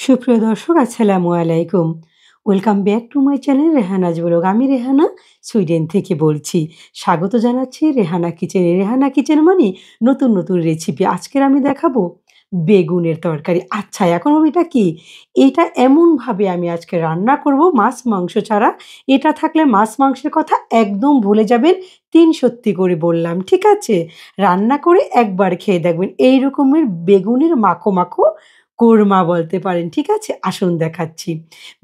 সুপ্রিয় দর্শক আসসালামু আলাইকুম। Welcome back to my channel Rehana's blog. আমি রেহানা সুইডেন থেকে বলছি। স্বাগত জানাচ্ছি রেহানা কিচেনে। রেহানা কিচেন মানে নতুন রেসিপি। আজকের আমি দেখাবো বেগুনের তরকারি। আচ্ছা এখন এটা কি? এটা এমনভাবে আমি আজকে রান্না করব মাছ মাংস ছাড়া। এটা থাকলে মাছ মাংসের কথা একদম ভুলে যাবেন। সত্যি করে বললাম। ঠিক আছে? রান্না করে একবার খেয়ে দেখবেন। এই রকমের বেগুনের মাখো কোরমা বলতে পারেন। ঠিক আছে? আসুন দেখাচ্ছি।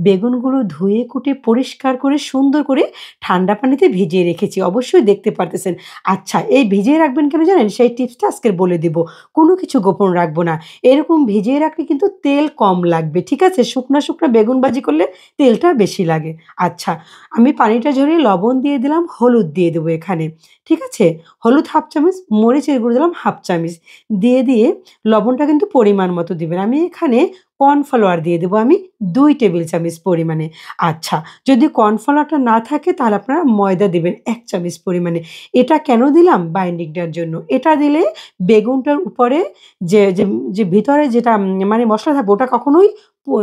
বেগুনগুলো ধুয়ে কুটে পরিষ্কার করে সুন্দর করে ঠান্ডা পানিতে ভিজিয়ে রেখেছি। অবশ্যই দেখতে পারতেছেন। আচ্ছা এই ভিজিয়ে রাখবেন কেন জানেন? সেই টিপসটা আজকের বলে দিব। কোনো কিছু গোপন রাখবো না। এরকম ভিজিয়ে রাখলে কিন্তু তেল কম লাগবে। ঠিক আছে? শুকনা বেগুন ভাজি করলে তেলটা বেশি লাগে। আচ্ছা আমি পানিটা ঝরিয়ে লবণ দিয়ে দিলাম, হলুদ দিয়ে দেবো এখানে। ঠিক আছে? হলুদ 1/2 চামচ, মরিচের গুঁড়ো দিলাম 1/2 চামচ। দিয়ে লবণটা কিন্তু পরিমাণ মতো দিবেন। আমি এখানে কর্নফ্লাওয়ার দিয়ে দেবো ২ টেবিল চামচ পরিমাণে। আচ্ছা, যদি কর্নফ্লাওয়ারটা না থাকে তাহলে আপনারা ময়দা দিবেন ১ চামচ পরিমাণে। এটা কেন দিলাম? বাইন্ডিংটার জন্য। এটা দিলে বেগুনটার উপরে যে ভিতরে যেটা মানে মসলা থাকবে ওটা কখনোই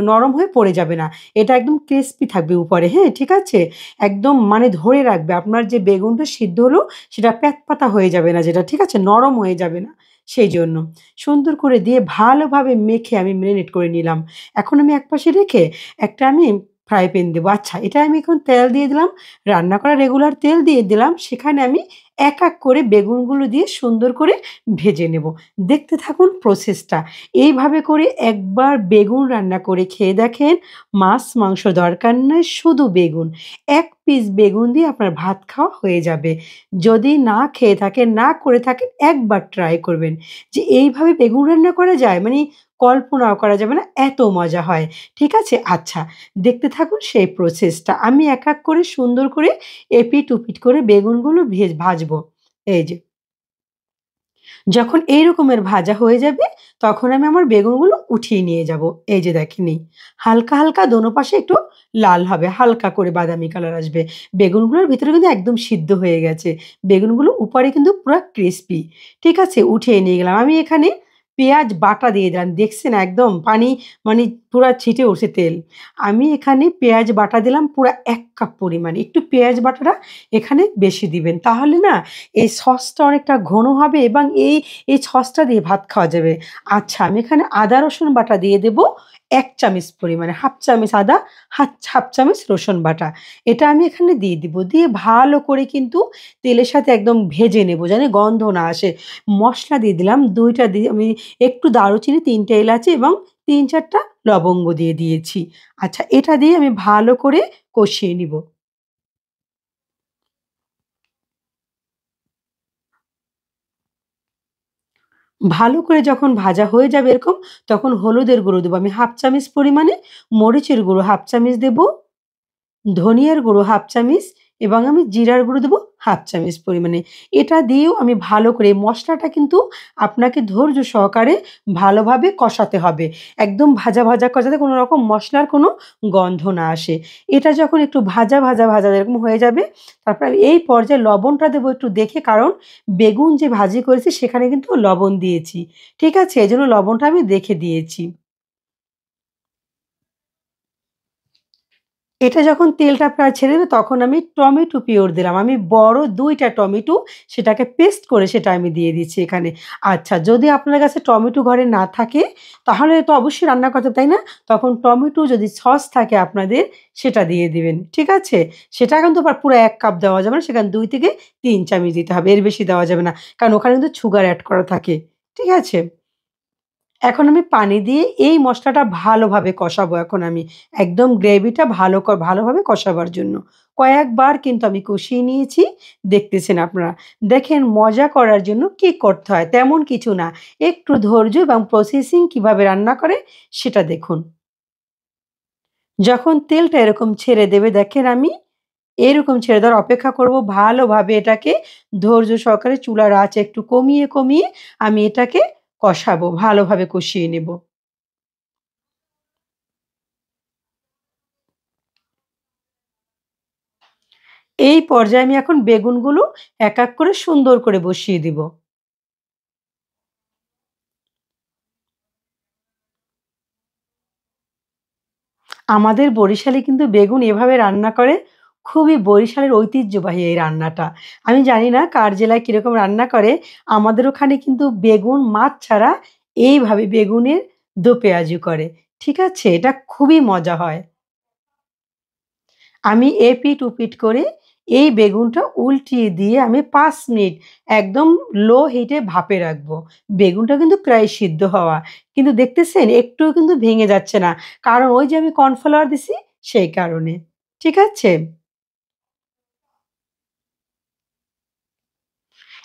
নরম হয়ে পড়ে যাবে না। এটা একদম ক্রিসপি থাকবে উপরে, হ্যাঁ? ঠিক আছে? একদম মানে ধরে রাখবে। আপনার যে বেগুনটা সিদ্ধ হলো সেটা প্যাঁতপাতা হয়ে যাবে না যেটা, ঠিক আছে? নরম হয়ে যাবে না সেইজন্য। সুন্দর করে দিয়ে ভালোভাবে মেখে আমি মেরিনেট করে নিলাম। এখন আমি একপাশে রেখে একটা আমি ফ্রাই প্যান দেবো। আচ্ছা এটা আমি এখন তেল দিয়ে দিলাম। রান্না করা রেগুলার তেল দিয়ে দিলাম। সেখানে আমি এক করে বেগুনগুলো দিয়ে সুন্দর করে ভেজে নেব। দেখতে থাকুন প্রসেসটা। এইভাবে করে একবার বেগুন রান্না করে খেয়ে দেখেন, মাছ মাংস দরকার নয়, শুধু বেগুন। ১ পিস বেগুন দিয়ে আপনার ভাত খাওয়া হয়ে যাবে। যদি না খেয়ে থাকেন, না করে থাকেন একবার ট্রাই করবেন। যে এইভাবে বেগুন রান্না করা যায় মানে কল্পনাও করা যাবে না, এত মজা হয়। ঠিক আছে? আচ্ছা দেখতে থাকুন সেই প্রসেসটা। আমি এক করে সুন্দর করে এপিঠ-ওপিঠ করে বেগুনগুলো ভাজবো। এই যে যখন এই রকমের ভাজা হয়ে যাবে তখন আমি আমার বেগুনগুলো উঠিয়ে নিয়ে যাবো। এই যে দেখেন এই হালকা দোনো পাশে একটু লাল হবে, হালকা করে বাদামি কালার আসবে। বেগুনগুলোর ভিতরে কিন্তু একদম সিদ্ধ হয়ে গেছে। বেগুনগুলো উপরে কিন্তু পুরা ক্রিসপি। ঠিক আছে? উঠিয়ে নিয়ে গেলাম। আমি এখানে পেঁয়াজ বাটা দিয়ে দিলাম। দেখছেন একদম পানি মানে পুরা ছিটে উঠছে তেল। আমি এখানে পেঁয়াজ বাটা দিলাম পুরা ১ কাপ পরিমাণে। একটু পেঁয়াজ বাটাটা এখানে বেশি দিবেন। তাহলে না এই সসটা অনেকটা ঘন হবে এবং এই সসটা দিয়ে ভাত খাওয়া যাবে। আচ্ছা আমি এখানে আদা রসুন বাটা দিয়ে দেবো ১ চামচ পরিমাণে, 1/2 চামচ আদা, 1/2 চামচ রসুন বাটা। এটা আমি এখানে দিয়ে দিব। দিয়ে ভালো করে কিন্তু তেলের সাথে একদম ভেজে নেব যেন গন্ধ না আসে। মসলা দিয়ে দিলাম ২ টা দিয়ে আমি একটু দারুচিনি, ৩ টে এলাচি এবং ৩-৪ টা লবঙ্গ দিয়ে দিয়েছি। আচ্ছা এটা দিয়ে আমি ভালো করে কষিয়ে নিব। ভালো করে যখন ভাজা হয়ে যাবে এরকম, তখন হলুদের গুঁড়ো দেবো আমি 1/2 চামচ পরিমাণে, মরিচের গুঁড়ো 1/2 চামচ দেবো, ধনিয়ার গুঁড়ো 1/2 চামচ এবং আমি জিরার গুঁড়ো দেবো 1/2 চামচ পরিমাণে। এটা দিয়েও আমি ভালো করে মসলাটা কিন্তু আপনাকে ধৈর্য সহকারে ভালোভাবে কষাতে হবে। একদম ভাজা কষাতে কোনো রকম মসলার কোনো গন্ধ না আসে। এটা যখন একটু ভাজা এরকম হয়ে যাবে, তারপর আমি এই পর্যায়ে লবণটা দেবো একটু দেখে কারণ বেগুন যে ভাজি করেছি সেখানে কিন্তু লবণ দিয়েছি। ঠিক আছে? এজন্য লবণটা আমি দেখে দিয়েছি। এটা যখন তেলটা প্রায় ছেড়ে দেবে তখন আমি টমেটো পিওর দিলাম। আমি বড় ২ টা টমেটো সেটাকে পেস্ট করে সেটা আমি দিয়ে দিচ্ছি এখানে। আচ্ছা যদি আপনার কাছে টমেটো ঘরে না থাকে তাহলে তো অবশ্যই রান্না করতে তাই না? তখন টমেটো যদি সস থাকে আপনাদের সেটা দিয়ে দিবেন। ঠিক আছে? সেটা কিন্তু আবার পুরো ১ কাপ দেওয়া যাবে না। সেখানে ২ থেকে ৩ চামচ দিতে হবে। এর বেশি দেওয়া যাবে না। কারণ ওখানে কিন্তু সুগার এড করা থাকে। ঠিক আছে? এখন আমি পানি দিয়ে এই মসলাটা ভালোভাবে কষাবো এখন আমি। একদম গ্রেভিটা ভালোভাবে কষাবার জন্য। কয়েকবার কিন্তু আমি কষিয়ে নিয়েছি, দেখতেছেন আপনারা। দেখেন মজা করার জন্য কি করতে হয়? তেমন কিছু না। একটু ধৈর্য এবং প্রসেসিং কিভাবে রান্না করে সেটা দেখুন। যখন তেলটা এরকম ছেড়ে দেবে দেখেন আমি এরকম ছেড়ে দেওয়ার অপেক্ষা করব। ভালোভাবে এটাকে ধৈর্য সহকারে চুলার আঁচ একটু কমিয়ে আমি এটাকে কষাবো, ভালোভাবে কষিয়ে নেব। এই পর্যায়ে আমি এখন বেগুনগুলো এক করে সুন্দর করে বসিয়ে দিব। আমাদের বরিশালে কিন্তু বেগুন এভাবে রান্না করে। খুবই বরিশালের ঐতিহ্যবাহী এই রান্নাটা। আমি জানি না কার জেলায় কিরকম রান্না করে। আমাদের ওখানে কিন্তু বেগুন মাছ ছাড়া এইভাবে বেগুনের দো পেঁয়াজু করে। ঠিক আছে? এটা খুবই মজা হয়। আমি এপিঠ-ওপিঠ করে এই বেগুনটা উল্টিয়ে দিয়ে আমি ৫ মিনিট একদম লো হিটে ভাপে রাখবো। বেগুনটা কিন্তু প্রায় সিদ্ধ হওয়া। কিন্তু দেখতেছেন একটুও কিন্তু ভেঙে যাচ্ছে না। কারণ ওই যে আমি কর্নফ্লাওয়ার দিছি সেই কারণে। ঠিক আছে?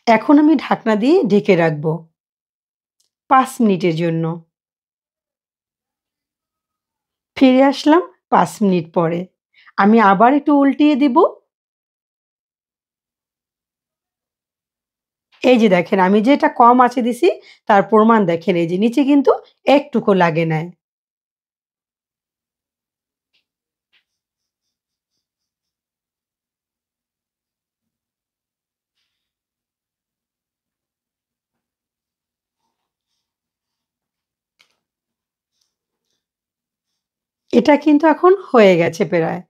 এখন আমি ঢাকনা দিয়ে ঢেকে রাখবো ৫ মিনিটের জন্য। ফিরে আসলাম ৫ মিনিট পরে। আমি আবার একটু উল্টিয়ে দিব। এই যে দেখেন আমি যে এটা কম আঁচে দিছি তার প্রমাণ দেখেন এই যে নিচে কিন্তু একটুকু লাগে নাই। এটা কিন্তু এখন হয়ে গেছে প্রায়।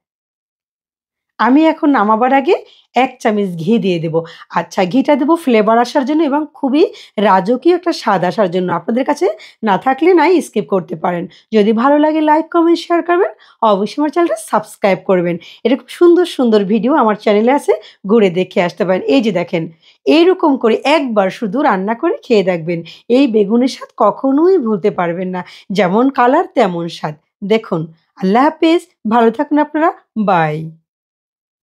আমি এখন নামাবার আগে ১ চামচ ঘি দিয়ে দেব। আচ্ছা ঘিটা দেব ফ্লেভার আসার জন্য এবং খুবই রাজকীয় একটা স্বাদ আসার জন্য। আপনাদের কাছে না থাকলে নাই স্কিপ করতে পারেন। যদি ভালো লাগে লাইক, কমেন্ট, শেয়ার করবেন। অবশ্যই আমার চ্যানেলটা সাবস্ক্রাইব করবেন। এরকম সুন্দর, সুন্দর ভিডিও আমার চ্যানেলে আছে, ঘুরে দেখে আসতে পারেন। এই যে দেখেন, এইরকম করে একবার শুধু রান্না করে খেয়ে দেখবেন। এই বেগুনের স্বাদ কখনোই ভুলতে পারবেন না। যেমন কালার তেমন স্বাদ। দেখুন, আল্লাহ হাফেজ। ভালো থাকুন আপনারা। বাই।